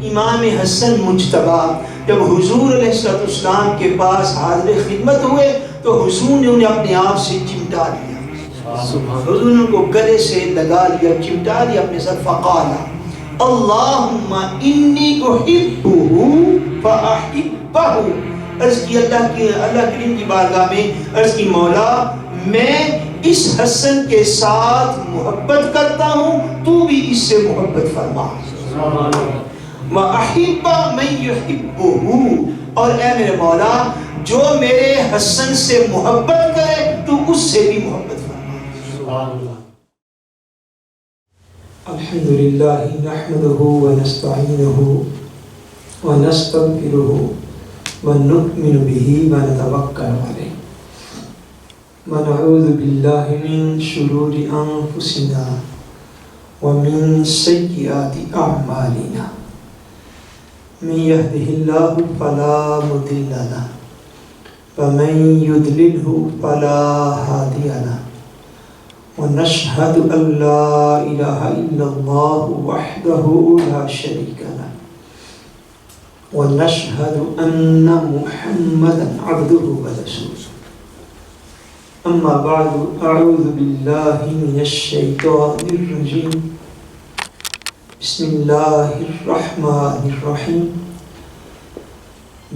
امام حسن مجتبیٰ جب حضور علیہ السلام کے پاس حاضر خدمت ہوئے تو حضور نے انہیں اپنے آپ سے چمٹا لیا، حضور نے ان کو گلے سے لگا لیا، چمٹا لیا اپنے ساتھ. فقالا اللہم انی احبہ فاحبہ. عرض کی اللہ کریم کی بارگاہ میں، عرض کی مولا میں اس حسن کے ساتھ محبت کرتا ہوں، تو بھی اس سے محبت فرما. وَأَحِبَّ مَن يُحِبُّهُ، اور اے میرے مولا جو میرے حسن سے محبت کرے تو اس سے بھی محبت فرما. الحمدللہ نحمدہ ونستعینہ ونستغفرہ ونؤمن بہ ونتوکل علیہ ونعوذ باللہ من شرور انفسنا ومن سیئات اعمالنا. من يهده الله فلا مضل له ومن يضلله فلا هادي له ونشهد أن لا إله إلا الله وحده لا شريك له ونشهد أن محمدا عبده ورسوله. أما بعد، أعوذ بالله من الشيطان الرجيم. بسم الله الرحمن الرحيم.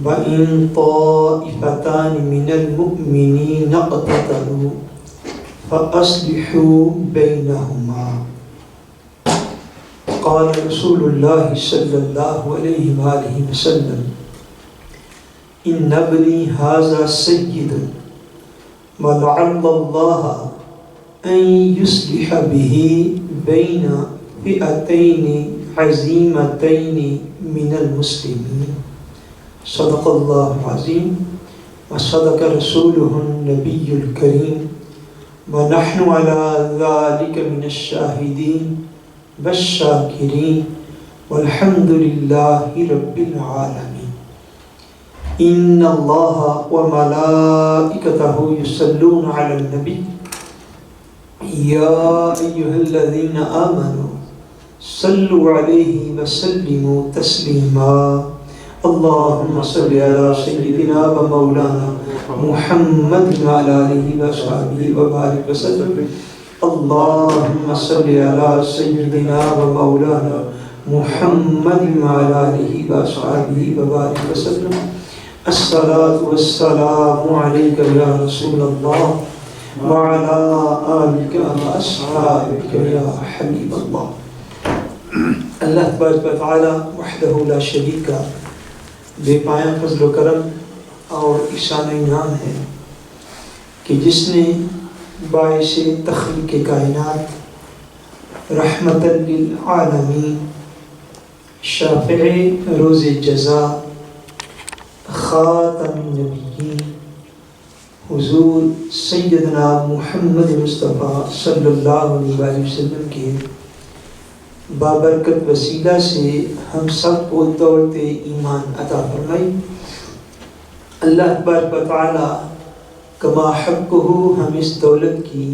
وَإِن طَائِفَتَانِ مِنَ الْمُؤْمِنِينَ اقْتَتَلُوا فَأَصْلِحُوا بَيْنَهُمَا. قال رسول الله صلى الله عليه وآله وسلم: إن ابني هذا سيد ولعل الله أن يصلح به بين فئتين عظيمتين من المسلمين. صدق الله العظيم وصدق رسوله النبي الكريم ونحن على ذلك من الشاهدين والشاكرين والحمد لله رب العالمين. إن الله وملائكته يصلون على النبي يا أيها الذين آمنوا صلوا عليه وسلموا تسليما. اللهم صل على سيدنا ومولانا محمد وعلى آله وصحبه وبارك وسلم. اللهم صل على سيدنا ومولانا محمد وعلى آله وصحبه وبارك وسلم. الصلاة والسلام عليك يا رسول الله وعلى آلك وأصحابك يا حبيب الله. اللہ تبارک و تعالی وحدہ لا شریک کا بے پایاں فضل و کرم اور احسان و انعام ہے کہ جس نے باعث تخلیق کائنات، رحمت للعالمین، شافع روز جزا، خاتم النبیین، حضور سیدنا محمد مصطفیٰ صلی اللہ علیہ وسلم کے بابرکت وسیلہ سے ہم سب کو دولت ایمان عطا فرمائی. اللہ تبارک و تعالی کما حقہ ہم اس دولت کی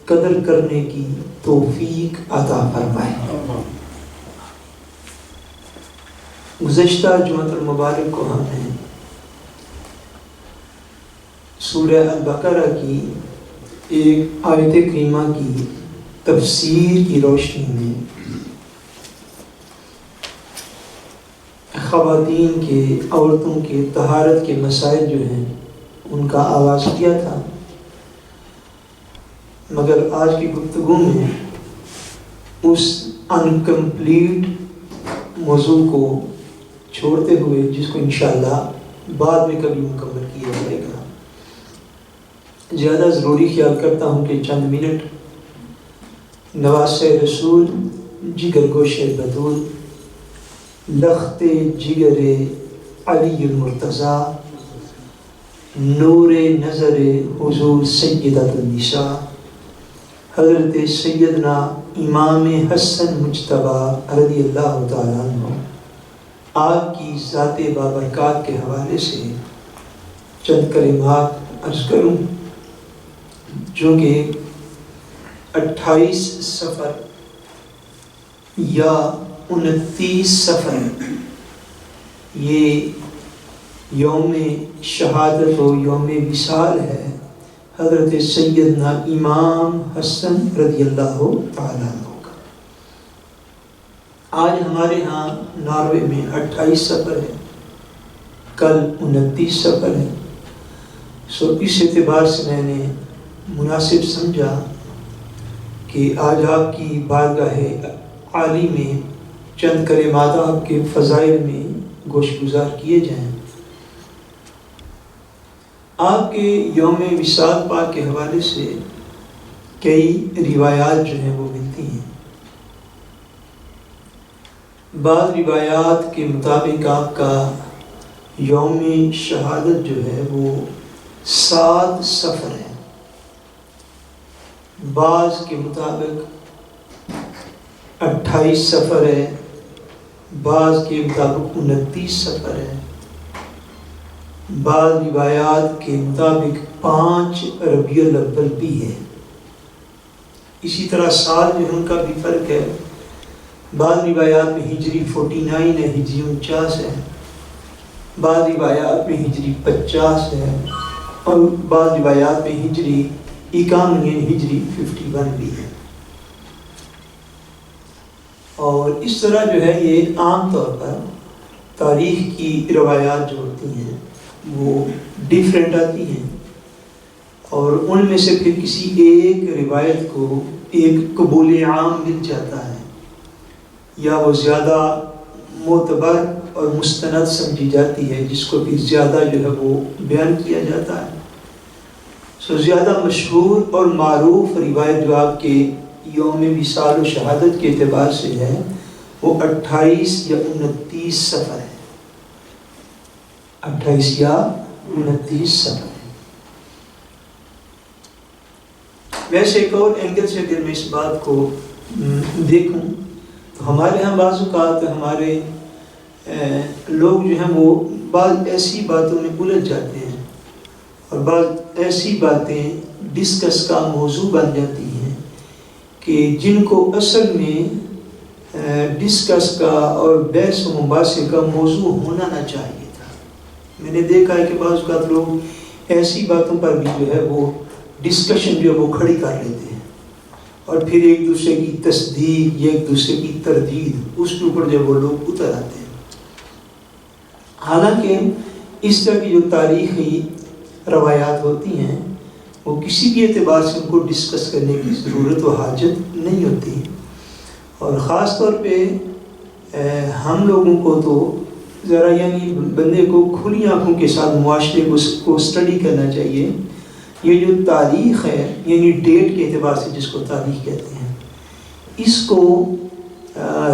قدر کرنے کی توفیق عطا فرمائے. گزشتہ جمعۃ المبارک کو ہم نے سورہ البقرہ کی ایک آیت کریمہ کی تفسیر کی روشنی میں خواتین کے، عورتوں کے طہارت کے مسائل جو ہیں ان کا آغاز کیا تھا. مگر آج کی گفتگو میں اس انکمپلیٹ موضوع کو چھوڑتے ہوئے، جس کو انشاءاللہ بعد میں کبھی مکمل کیا جائے گا، زیادہ ضروری خیال کرتا ہوں کہ چند منٹ نواسۂ رسول، جگر گوشِ بطول، لخت جگر علی المرتضیٰ، نور نظر حضور سیدۃ النساء، حضرت سیدنا امام حسن مجتبیٰ رضی اللہ تعالیٰ عنہ، آپ کی ذات بابرکات کے حوالے سے چند کلمات عرض کروں، جو کہ 28 صفر یا 29 صفر یہ یوم شہادت و یوم وصال ہے حضرت سیدنا امام حسن رضی اللہ تعالیٰ عنہ کا۔ آج ہمارے ہاں ناروے میں 28 سفر ہے، کل 29 سفر ہے۔ اس اعتبار سے میں نے مناسب سمجھا کہ آج آپ کی بارگاہ عالی میں چند کلمات آپ کے فضائل میں گوش گزار کیے جائیں۔ آپ کے یوم وصال پاک کے حوالے سے کئی روایات جو ہیں وہ ملتی ہیں۔ بعض روایات کے مطابق آپ کا یوم شہادت جو ہے وہ 7 سفر ہے، بعض کے مطابق 28 سفر ہے، بعض کے مطابق 29 سفر ہے، بعض روایات کے مطابق 5 ربیع الاول بھی ہے۔ اسی طرح سال میں ان کا بھی فرق ہے، بعض روایات میں ہجری 49 ہے، ہجری 49 ہے، بعض روایات میں ہجری 50 ہے، اور بعض روایات میں ہجری 51 یعنی ہجری 51 بھی ہے۔ اور اس طرح جو ہے یہ عام طور پر تاریخ کی روایات جو ہوتی ہیں وہ ڈیفرنٹ آتی ہیں، اور ان میں سے پھر کسی ایک روایت کو ایک قبول عام مل جاتا ہے، یا وہ زیادہ معتبر اور مستند سمجھی جاتی ہے، جس کو پھر زیادہ جو ہے وہ بیان کیا جاتا ہے۔ زیادہ مشہور اور معروف روایت جو آپ کے یوم وصال و شہادت کے اعتبار سے ہے وہ 28 یا 29 سفر ہے، 28 یا 29 سفر ہے۔ ویسے ایک اور اینگل سے اگر میں اس بات کو دیکھوں تو ہمارے ہاں بعض اوقات ہمارے لوگ جو ہیں وہ بعض ایسی باتوں میں الجھ جاتے ہیں، اور بعض ایسی باتیں ڈسکس کا موضوع بن جاتی ہیں کہ جن کو اصل میں ڈسکس کا اور بحث و مباحثے کا موضوع ہونا نہ چاہیے تھا۔ میں نے دیکھا ہے کہ بعض اوقات لوگ ایسی باتوں پر بھی جو ہے وہ ڈسکشن جو ہے وہ کھڑی کر لیتے ہیں، اور پھر ایک دوسرے کی تصدیق یا ایک دوسرے کی تردید اس کے اوپر جب وہ لوگ اتر آتے ہیں۔ حالانکہ اس طرح کی جو تاریخی روایات ہوتی ہیں وہ کسی بھی اعتبار سے ان کو ڈسکس کرنے کی ضرورت و حاجت نہیں ہوتی، اور خاص طور پہ ہم لوگوں کو تو ذرا یعنی بندے کو کھلی آنکھوں کے ساتھ معاشرے کو اسٹڈی کرنا چاہیے۔ یہ جو تاریخ ہے یعنی ڈیٹ کے اعتبار سے جس کو تاریخ کہتے ہیں، اس کو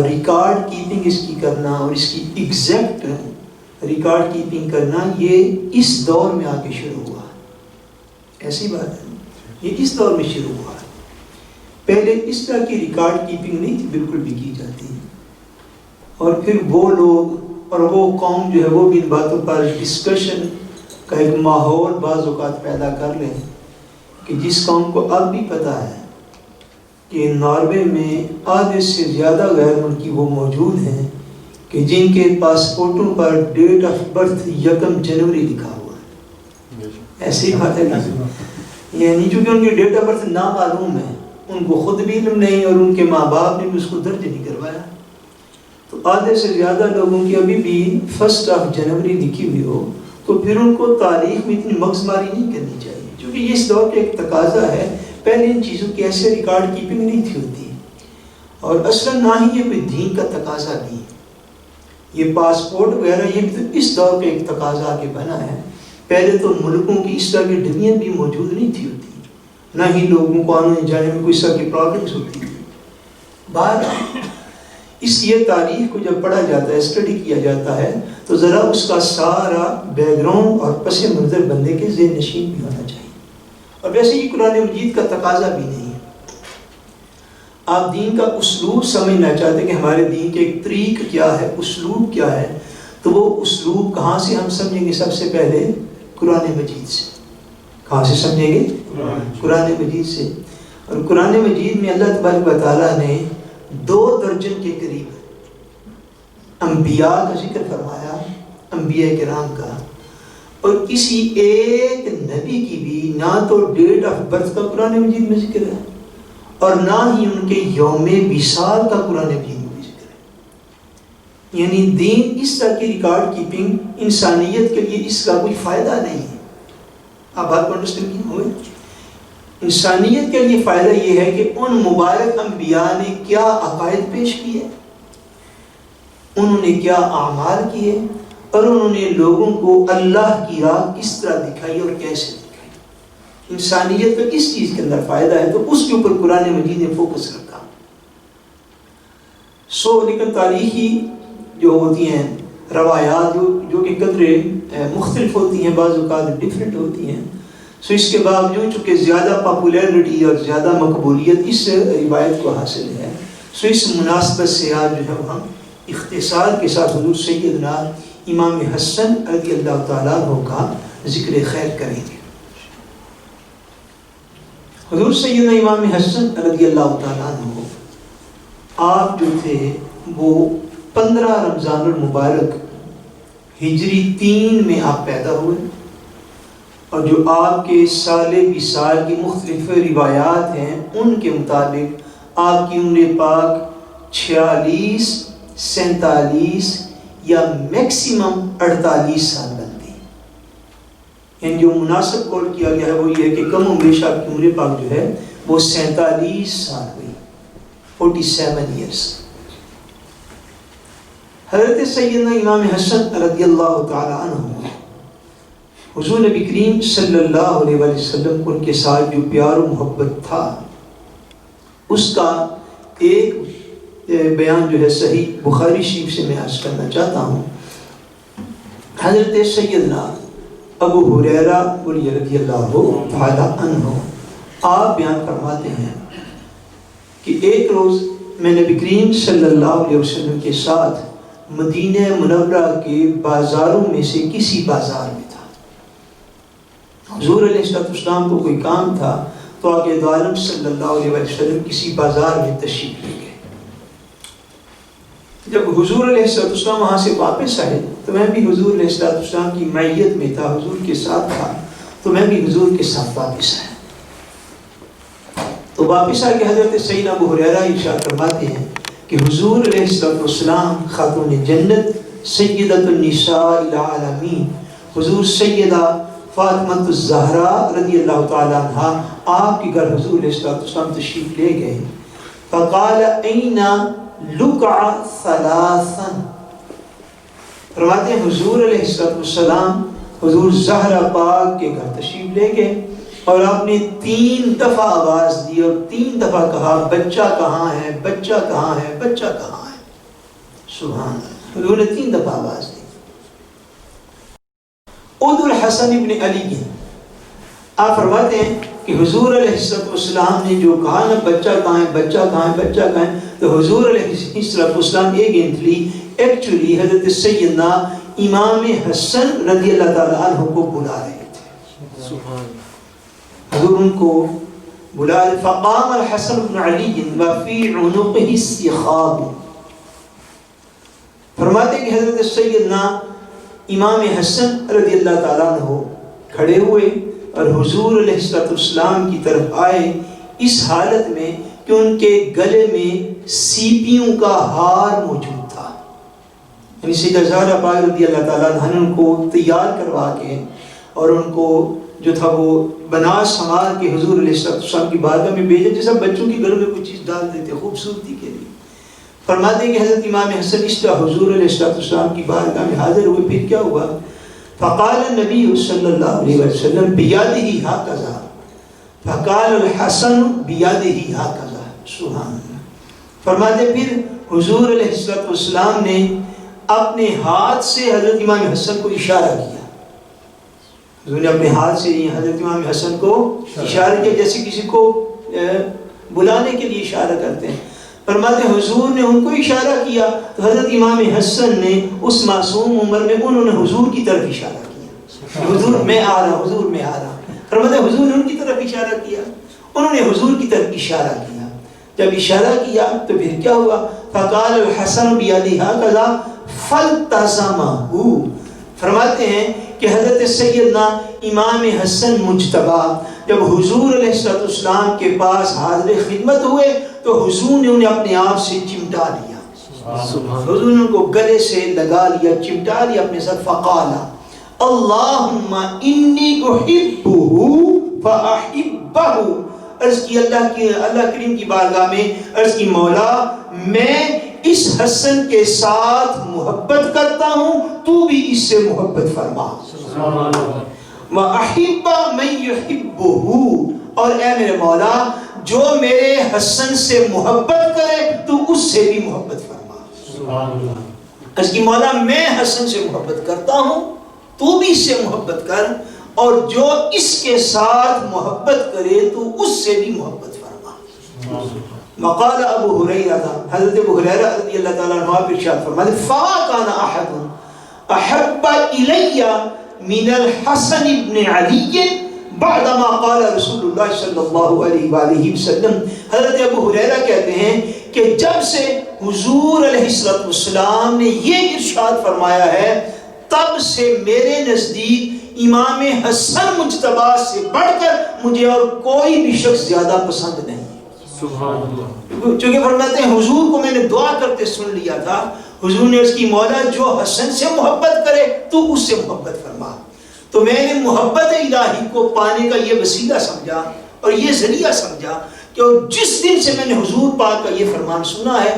ریکارڈ کیپنگ اس کی کرنا اور اس کی ایگزیکٹ ریکارڈ کیپنگ کرنا یہ اس دور میں آ کے شروع ہوا۔ ایسی بات ہے، یہ اس دور میں شروع ہوا۔ پہلے اس طرح کی ریکارڈ کیپنگ نہیں تھی، بالکل بھی کی جاتی، اور پھر وہ لوگ اور وہ قوم جو ہے وہ بھی ان باتوں پر ڈسکشن کا ایک ماحول بعض اوقات پیدا کر لیں کہ جس قوم کو اب بھی پتہ ہے کہ ناروے میں آدھے سے زیادہ غیر ملکی وہ موجود ہیں کہ جن کے پاسپورٹوں پر ڈیٹ آف برتھ 1 جنوری لکھا ہوا ہے۔ ایسی بات ہے، یعنی چونکہ ان کی ڈیٹ آف برتھ نامعلوم ہے، ان کو خود بھی علم نہیں اور ان کے ماں باپ نے بھی اس کو درج نہیں کروایا، تو آدھے سے زیادہ لوگوں کی ابھی بھی 1 جنوری لکھی ہوئی ہو تو پھر ان کو تاریخ میں اتنی مغز ماری نہیں کرنی چاہیے، کیونکہ یہ اس دور کا ایک تقاضا ہے۔ پہلے ان چیزوں کی ایسے ریکارڈ کیپنگ نہیں تھی ہوتی، اور اصلاً نہ ہی یہ کوئی دین کا تقاضا بھی، یہ پاسپورٹ وغیرہ یہ بھی تو اس دور کا ایک تقاضا کے بنا ہے۔ پہلے تو ملکوں کی اس طرح کی ڈگریاں بھی موجود نہیں تھی ہوتی، نہ ہی لوگوں کو آنے جانے میں کوئی اس طرح کی پرابلمس ہوتی تھی۔ بہرحال اس لیے تاریخ کو جب پڑھا جاتا ہے، اسٹڈی کیا جاتا ہے، تو ذرا اس کا سارا بیک گراؤنڈ اور پس منظر بندے کے ذہن نشین بھی ہونا چاہیے، اور ویسے یہ قرآن مجید کا تقاضا بھی نہیں ہے۔ آپ دین کا اسلوب سمجھنا چاہتے کہ ہمارے دین کے ایک طریق کیا ہے، اسلوب کیا ہے، تو وہ اسلوب کہاں سے ہم سمجھیں گے؟ سب سے پہلے قرآن مجید سے۔ کہاں سے سمجھیں گے؟ قرآن مجید سے۔ اور قرآن مجید میں اللہ تبارک و تعالیٰ نے 2 درجن کے قریب انبیاء کا ذکر فرمایا انبیاء کرام کا، اور کسی ایک نبی کی بھی نہ تو ڈیٹ آف برتھ کا قرآن مجید میں ذکر ہے اور نہ ہی ان کے یوم وصال کا قرآن مجید میں ذکر ہے۔ یعنی دین اس طرح کی ریکارڈ کیپنگ انسانیت کے لیے اس کا کوئی فائدہ نہیں ہے۔ آپ بات کو انڈرسٹینڈ ہوئے؟ انسانیت کے لیے فائدہ یہ ہے کہ ان مبارک انبیاء نے کیا عقائد پیش کیے، انہوں نے کیا اعمال کیے، اور انہوں نے لوگوں کو اللہ کی راہ کس طرح دکھائی اور کیسے دکھائی۔ انسانیت کا کس چیز کے اندر فائدہ ہے تو اس کے اوپر قرآن مجید نے فوکس رکھا۔ لیکن تاریخی جو ہوتی ہیں روایات جو کہ قدرے مختلف ہوتی ہیں، بعض اوقات ڈفرینٹ ہوتی ہیں، اس کے باوجود چونکہ زیادہ پاپولیرٹی اور زیادہ مقبولیت اس روایت کو حاصل ہے، اس مناسبت سے آج جو ہے ہم اختصار کے ساتھ حضور سیدنا امام حسن رضی اللہ تعالیٰ عنہ کا ذکر خیر کریں گے۔ حضور سیدنا امام حسن رضی اللہ تعالیٰ عنہ آپ جو تھے وہ 15 رمضان المبارک ہجری 3 میں آپ پیدا ہوئے، اور جو آپ کے سال وصال کی مختلف روایات ہیں ان کے مطابق آپ کی عمر پاک 46 47 یا میکسیمم 48 سال بنتی ہے۔ یعنی جو مناسب قول کیا گیا ہے وہ یہ ہے کہ کم و بیش آپ کی عمر پاک جو ہے وہ 47 سال ہوئی، 47 ایئرس۔ حضرت سیدنا امام حسن رضی اللہ تعالی عنہ، حضور نبی کریم صلی اللہ علیہ وآلہ وسلم کو ان کے ساتھ جو پیار و محبت تھا اس کا ایک بیان جو ہے صحیح بخاری شریف سے میں عرض کرنا چاہتا ہوں۔ حضرت سیدنا ابو ہریرہ رضی اللہ تعالی عنہ آپ بیان فرماتے ہیں کہ ایک روز میں نبی کریم صلی اللہ علیہ وسلم کے ساتھ مدینہ منورہ کے بازاروں میں سے کسی بازار میں تھا۔ حضور علیہ السلام کو کوئی کام تھا تو آقا دو عالم صلی اللہ علیہ وسلم کسی بازار میں تشریف لے گئے۔ جب حضور علیہ السلام وہاں سے واپس آئے تو میں بھی حضور علیہ السلام کی معیت میں تھا، حضور کے ساتھ تھا، تو میں بھی حضور کے ساتھ واپس آیا۔ تو واپس آ کے حضرت سیدنا ابو ہریرہ ارشاد فرماتے ہیں کہ حضور علیہ السلام خاتون جنت سیدۃ النساء العالمین حضور سیدہ فاطمہ الزہرا رضی اللہ تعالی عنہ آپ کے گھر حضور علیہ السلام تشریف لے گئے۔ فقال این لکع ثلاثا، فرماتے ہیں حضور علیہ السلام حضور زہرا پاک کے گھر تشریف لے گئے اور آپ نے 3 دفعہ آواز دی اور 3 دفعہ کہا بچہ کہاں ہے، بچہ کہاں ہے، بچہ کہاں ہے۔ سبحان اللہ، حضور نے 3 دفعہ آواز دی۔ ادعو الحسن ابن علی، آپ فرماتے ہیں کہ حضور علیہ السلام نے جو کہا نا بچہ کہاں ہے، بچہ کہاں ہے، بچہ کہاں ہے، تو حضور علیہ السلام ایکچولی حضرت سیدنا امام حسن رضی اللہ تعالیٰ عنہ کو بلا رہے تھے۔ سبحان اللہ، حضور ان کو بلا رہے۔ فقام الحسن بن علی وفی عنقہ سخاب، فرماتے ہیں کہ حضرت سیدنا امام حسن رضی اللہ تعالیٰ عنہ کھڑے ہوئے اور حضور علیہ السلام کی طرف آئے اس حالت میں کہ ان کے گلے میں سیپیوں کا ہار موجود تھا۔ یعنی سیدہ زہرا پاک رضی اللہ تعالیٰ عنہ نے ان کو تیار کروا کے اور ان کو جو تھا وہ بنا سنوار کے حضور علیہ السلام کی بارگاہ میں بھیجا، جیسا بچوں کی گھروں میں کوئی چیز ڈال دیتے خوبصورتی کے لیے۔ فرماتے ہیں کہ حضرت امام حسن اس طرح حضور علیہ السلام کی بارگاہ میں حاضر ہوئے۔ پھر کیا ہوا؟ فقال النبی صلی اللہ علیہ وسلم بیادہ ہکذا، فقال الحسن بیادہ ہکذا۔ سبحان اللہ، فرماتے پھر حضور علیہ السلام نے اپنے ہاتھ سے حضرت امام حسن کو اشارہ کیا۔ حضور نے اپنے ہاتھ سے حضرت امام حسن کو اشارہ کیا جیسے کسی کو بلانے کے لیے اشارہ کرتے ہیں۔ فرماتے حضور نے ان کو اشارہ کیا تو حضرت امام حسن نے اس معصوم عمر میں انہوں نے حضور کی طرف اشارہ کیا، حضور میں آ رہا ہوں، حضور میں آ رہا ہوں۔ فرماتے حضور نے ان کی طرف اشارہ کیا، انہوں نے حضور کی طرف اشارہ کیا۔ جب اشارہ کیا تو پھر کیا ہوا؟ فقال الحسن بیادہ ہکذا فالتزمہ، فرماتے ہیں کہ حضرت سیدنا امام حسن مجتبی جب حضور علیہ السلام کے پاس حاضر خدمت ہوئے تو حضور نے انہیں اپنے آپ سے چمٹا لیا، حضور نے ان کو گلے سے لگا لیا، چمٹا لیا اپنے ساتھ، فقالا اللہم انی احبہ فاحبہ، عرض کی اللہ کریم کی بارگاہ میں، عرض کی مولا میں اس حسن کے ساتھ محبت کرتا ہوں، تو بھی اس سے محبت فرما، وَأَحِبَّ مَن يُحِبُّهُ، اور اے میرے مولا جو میرے حسن سے محبت کرے تو اس سے بھی محبت فرما۔ اس کی مولا میں حسن سے محبت کرتا ہوں، تو بھی اس سے محبت کر، اور جو اس کے ساتھ محبت کرے تو اس سے بھی محبت فرما۔ وقال ابو ہریرہ، حضرت ابو ہریرہ رضی اللہ تعالیٰ عنہ ارشاد فرماتے فَمَا كَانَ أَحَدٌ أَحَبَّ إِلَيَّ مِنَ الْحَسَنِ بْنِ عَلِيٍّ بعدما قال رسول اللہ صلی اللہ علیہ وآلہ وسلم، حضرت ابو ہریرہ کہتے ہیں کہ جب سے حضور علیہ السلام نے یہ ارشاد فرمایا ہے تب سے میرے نزدیک امام حسن مجتبی سے بڑھ کر مجھے اور کوئی بھی شخص زیادہ پسند نہیں۔ سبحان اللہ، چونکہ فرماتے ہیں حضور کو میں نے دعا کرتے سن لیا تھا، حضور نے اس کی مولا جو حسن سے محبت کرے تو اس سے محبت فرما، تو میں نے محبت الہی کو پانے کا یہ وسیلہ سمجھا اور یہ ذریعہ سمجھا کہ جس دن سے میں نے حضور پاک کا یہ فرمان سنا ہے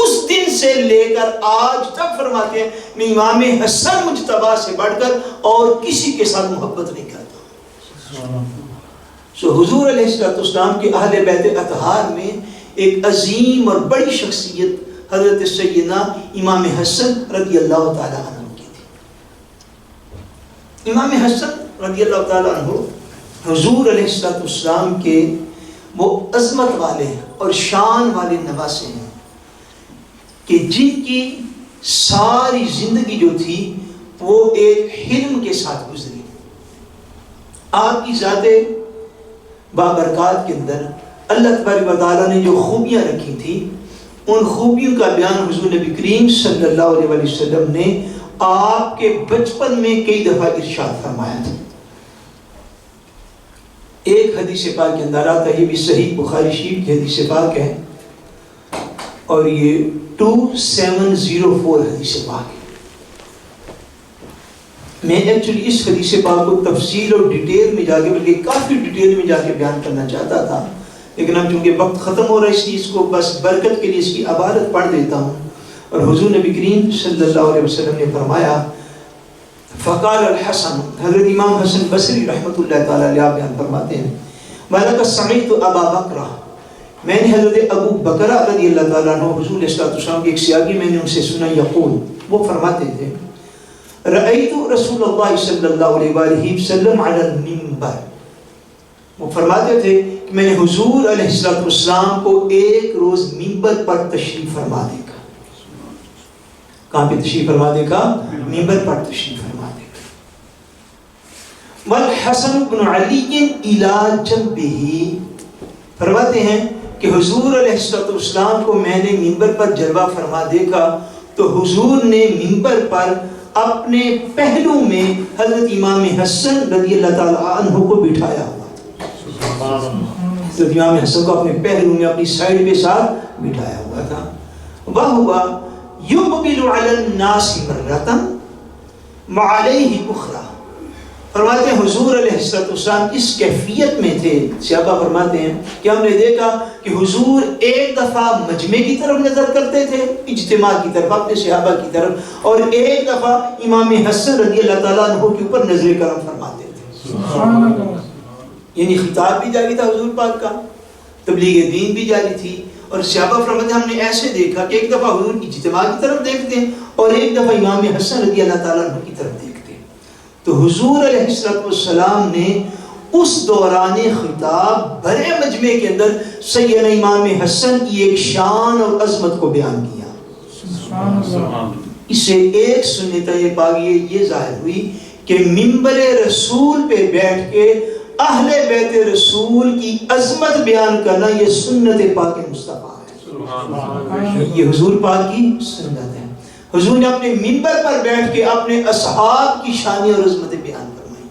اس دن سے لے کر آج تک فرماتے ہیں میں امام حسن مجتبی سے بڑھ کر اور کسی کے ساتھ محبت نہیں کرتا۔ حضور علیہ السلام کے اہل بیت اطہار میں ایک عظیم اور بڑی شخصیت حضرت سیدنا امام حسن رضی اللہ تعالیٰ عنہ کی تھی۔ امام حسن رضی اللہ تعالیٰ عنہ حضور علیہ السلام کے وہ عظمت والے اور شان والے نواسے ہیں کہ جن کی ساری زندگی جو تھی وہ ایک حلم کے ساتھ گزری۔ آپ کی ذات بابرکات کے اندر اللہ تبارک و تعالیٰ نے جو خوبیاں رکھی تھی ان خوبیوں کا بیان حضور نبی کریم صلی اللہ علیہ وسلم نے آپ کے بچپن میں کئی دفعہ ارشاد فرمایا تھا۔ ایک حدیث پاک کے اندر آتا ہے، یہ بھی صحیح بخاری شریف کی حدیث پاک ہے اور یہ 2704 حدیث پاک ہے۔ میں ایکچولی اس حدیث پاک کو تفصیل اور ڈیٹیل میں جا کے بلکہ کافی ڈیٹیل میں جا کے بیان کرنا چاہتا تھا، لیکن اب چونکہ وقت ختم ہو رہا ہے اس لیے اس کو بس برکت کے لیے اس کی عبارت پڑھ دیتا ہوں۔ اور حضور نبی کریم صلی اللہ علیہ وسلم نے فرمایا فقال الحسن، حضرت امام حسن بصری رحمۃ اللہ تعالیٰ علیہ بیان فرماتے ہیں وَلَقَدْ سَمِعْتُ أَبَا بَكْرَ، میں نے حضرت ابو بکرہ رضی اللہ تعالیٰ عنہ حضور علیہ السلام کے ایک سیاقی میں نے ان سے سنا یقول، وہ فرماتے تھے رأیت رسول اللہ صلی اللہ علیہ وآلہ وسلم علی المنبر، وہ فرماتے تھے کہ میں نے حضور علیہ السلام کو ایک روز منبر پر تشریف فرما دیکھا۔ کہاں پہ تشریف فرما دیکھا؟ منبر پر تشریف فرما دیکھا۔ والحسن بن علی الی جنبہ، فرماتے ہیں کہ حضور علیہ السلام کو میں نے منبر پر جلوہ فرما دیکھا تو حضور نے منبر پر اپنے پہلو میں حضرت امام حسن رضی اللہ تعالیٰ عنہ کو بٹھایا ہوا تھا۔ حضرت امام حسن کو اپنے پہلو میں اپنی سائیڈ کے ساتھ بٹھایا ہوا تھا۔ وَهُوَ يُقْبِلُ عَلَى النَّاسِ مَرَّةً وَعَلَيْهِ أُخْرَى، فرماتے ہیں حضور علیہ السلام اس کیفیت میں تھے، صحابہ فرماتے ہیں کہ ہم نے دیکھا کہ حضور ایک دفعہ مجمع کی طرف نظر کرتے تھے، اجتماع کی طرف، اپنے صحابہ کی طرف، اور ایک دفعہ امام حسن رضی اللہ تعالیٰ عنہ کے اوپر نظر کرم فرماتے تھے۔ یعنی خطاب بھی جاری تھا حضور پاک کا، تبلیغ دین بھی جاری تھی، اور صحابہ فرماتے ہیں ہم نے ایسے دیکھا کہ ایک دفعہ حضور اجتماع کی طرف دیکھتے ہیں اور ایک دفعہ امام حسن رضی اللہ تعالیٰ عنہ کی طرف دیکھتے ہیں۔ تو حضور علیہ السلام نے اس دوران خطاب بڑے مجمع کے اندر سیدنا امام حسن کی ایک شان اور عظمت کو بیان کیا۔ اس سے ایک سنت پاک یہ ظاہر ہوئی کہ منبر رسول پہ بیٹھ کے اہل بیت رسول کی عظمت بیان کرنا یہ سنت پاک مصطفیٰ ہے، یہ حضور پاک کی سنت ہے۔ حضور نے اپنے منبر پر بیٹھ کے اپنے اصحاب کی شان اور عظمتیں بیان فرمائی.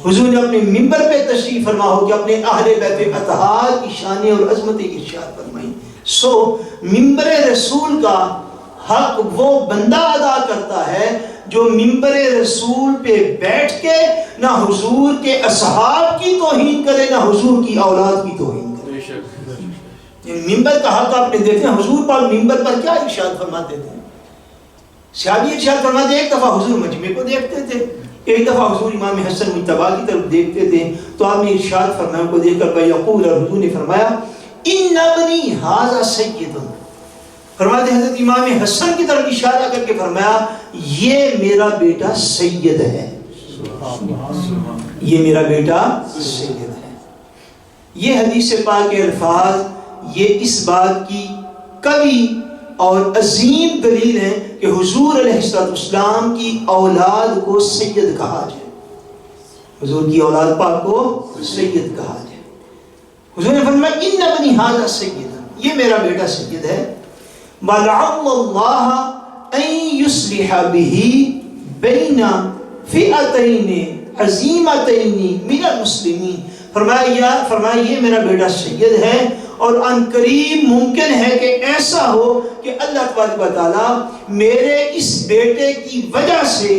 حضور نے اپنے منبر پہ تشریف فرما ہو کہ اپنے اہل بیت اطہار کی شان اور عظمتیں ارشاد فرمائی. سو منبر رسول کا حق وہ بندہ ادا کرتا ہے جو منبر رسول پہ بیٹھ کے نہ حضور کے اصحاب کی توہین کرے نہ حضور کی اولاد کی توہین کرے. منبر کا حق آپ نے دیکھتے ہیں حضور پاک منبر پر کیا ارشاد فرماتے تھے. صحابی ارشاد فرماتے ایک دفعہ حضور مجمع کو دیکھتے تھے, ایک دفعہ حضور امام حسن مجتبیٰ کی طرف دیکھتے تھے تو آپ نے ارشاد فرمایا کو دیکھ کر یقول, اور حضور نے فرمایا ان ابنی ھذا سید, فرماتے حضرت امام حسن کی طرف اشارہ کر کے فرمایا یہ میرا بیٹا سید ہے, یہ میرا بیٹا سید ہے. یہ حدیث پاک کے الفاظ یہ اس بات کی قوی اور عظیم دلیل ہے کہ حضور علیہ السلام کی اولاد کو سید کہا جائے, حضور کی اولاد پاک کو سید کہا جائے. حضور نے فرمایا ان ابنی ھذا سید, یہ میرا بیٹا سید ہے. وَلَعَلَّ اللَّهَ أَن يُصْلِحَ بِهِ بَيْنَ فِئَتَيْنِ عَظِیمَتَيْنِ مِنَ الْمُسْلِمِینَ. فرمایا یہ میرا بیٹا سید ہے اور ان قریب ممکن ہے کہ ایسا ہو کہ اللہ تبارک و تعالیٰ میرے اس بیٹے کی وجہ سے,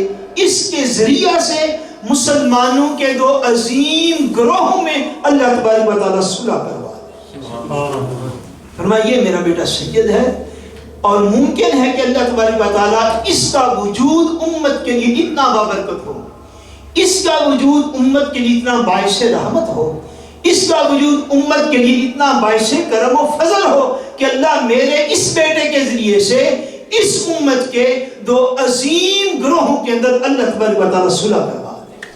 اس کے ذریعہ سے مسلمانوں کے دو عظیم گروہوں میں اللہ تبارک و تعالیٰ صلح کروا دے. فرمایا یہ میرا بیٹا سید ہے اور ممکن ہے کہ اللہ تبارک و تعالیٰ اس کا وجود امت کے لیے اتنا بابرکت ہو, اس کا وجود امت کے لیے اتنا باعث رحمت ہو, اس کا وجود امت کے لیے اتنا باعث کرم و فضل ہو کہ اللہ میرے اس بیٹے کے ذریعے سے اس امت کے دو عظیم گروہوں کے اندر اللہ تبارک و تعالیٰ صلح کروا دے.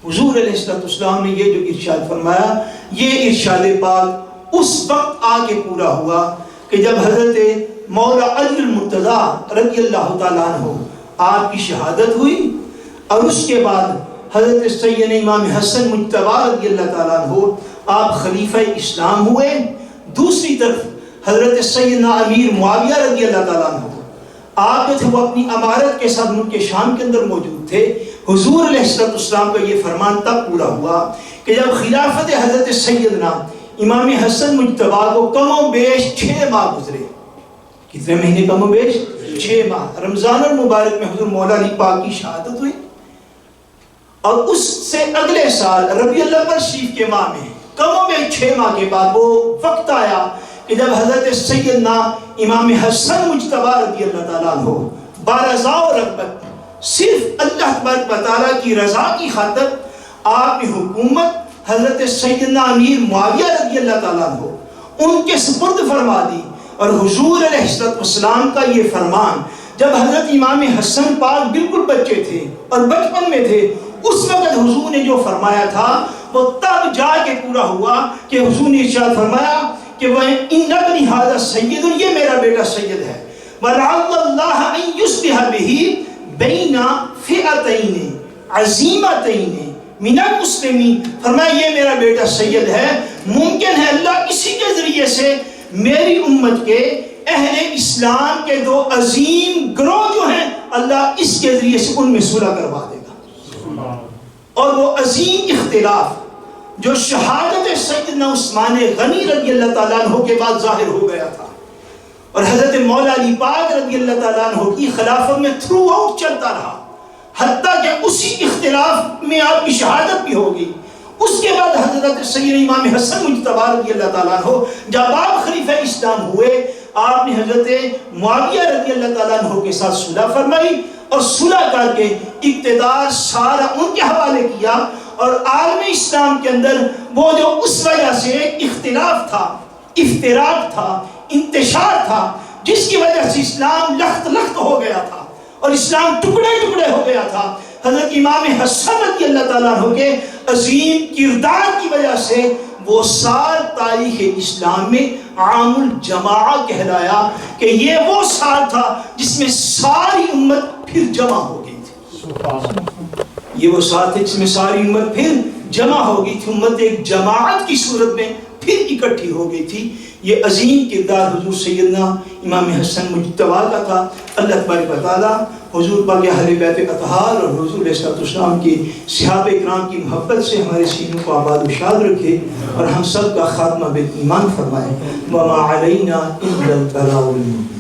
حضور علیہ السلام نے یہ جو ارشاد فرمایا یہ ارشاد پاک اس وقت آ کے پورا ہوا کہ جب حضرت مولا علی المرتضیٰ رضی اللہ تعالیٰ عنہ آپ کی شہادت ہوئی اور اس کے بعد حضرت سیدنا امام حسن مجتبیٰ رضی اللہ تعالیٰ عنہ آپ خلیفہ اسلام ہوئے. دوسری طرف حضرت سیدنا امیر معاویہ رضی اللہ تعالیٰ عنہ آپ جو تھے وہ اپنی امارت کے ساتھ ملک شام کے اندر موجود تھے. حضور علیہ السلام کا یہ فرمان تب پورا ہوا کہ جب خلافت حضرت سیدنا امام حسن مجتبیٰ کو کم و بیش 6 ماہ گزرے. کتنے مہینے کم و بیش؟ 6 ماہ. رمضان المبارک میں حضور مولا علی پاک کی شہادت ہوئی اور اس سے اگلے سال ربیع الاول شریف کے ماہ میں کم و بیش 6 ماہ کے بعد وہ وقت آیا کہ جب حضرت سیدنا امام حسن مجتبیٰ رضی اللہ تعالیٰ عنہ بارضا و رغبت صرف اللہ تبارک و تعالیٰ کی رضا کی خاطر آپ نے حکومت حضرت سیدنا امیر معاویہ رضی اللہ تعالیٰ عنہ ان کے سپرد فرما دی. اور حضور علیہ السلام کا یہ فرمان جب حضرت امام حسن پاک بالکل بچے تھے اور بچپن میں تھے اس وقت حضور نے جو فرمایا تھا وہ تب جا کے پورا ہوا کہ حضور نے ارشاد فرمایا کہ وہ ان ابنی ھذا سید, یہ میرا بیٹا سید ہے. وَلَعَلَّ اللَّهَ أَن يُصْلِحَ بِهِ بَيْنَ فِئَتَيْنِ عَظِیمَتَيْنِ مِنَ الْمُسْلِمِینَ. فرمایا یہ میرا بیٹا سید ہے, ممکن ہے اللہ اسی کے ذریعے سے میری امت کے اہل اسلام کے دو عظیم گروہ جو ہیں اللہ اس کے ذریعے سے ان میں صلح کروا دے گا. اور وہ عظیم اختلاف جو شہادت سیدنا عثمان غنی رضی اللہ تعالیٰ عنہ کے بعد ظاہر ہو گیا تھا اور حضرت مولا علی پاک رضی اللہ تعالیٰ عنہ کی خلافت میں تھرو آؤٹ چلتا رہا حتیٰ کہ اسی اختلاف میں آپ کی شہادت بھی ہوگی. اس کے بعد حضرت سیدنا امام حسن مجتبیٰ رضی اللہ تعالیٰ عنہ جب آپ خلیفہ اسلام ہوئے آپ نے حضرت معاویہ رضی اللہ تعالیٰ عنہ کے ساتھ صلح فرمائی اور صلح کر کے اقتدار سارا ان کے حوالے کیا. اور عالم اسلام کے اندر وہ جو اس وجہ سے اختلاف تھا, افتراق تھا, انتشار تھا, جس کی وجہ سے اسلام لخت لخت ہو گیا تھا اور اسلام ٹکڑے ٹکڑے ہو گیا تھا, حضرت امام حسن رضی اللہ تعالیٰ عنہ کے عظیم کردار کی وجہ سے وہ سال تاریخ اسلام میں عام الجماعہ کہلایا کہ یہ وہ سال تھا جس میں ساری امت پھر جمع ہو گئی تھی. یہ وہ سال تھے جس میں ساری امت پھر جمع ہو گئی تھی. امت ایک جماعت کی صورت میں پھر اکٹھی ہو گئی تھی. یہ عظیم کردار حضور سیدنا امام حسن مجتبیٰ کا تھا. اللہ تبارک و تعالیٰ حضور پاک اہل بیت اطہار اور حضور علیہ السلام کی صحابہ کرام کی محبت سے ہمارے سینوں کو آباد و شاد رکھے اور ہم سب کا خاتمہ بالایمان فرمائے. وما علینا الا البلاغ المبین.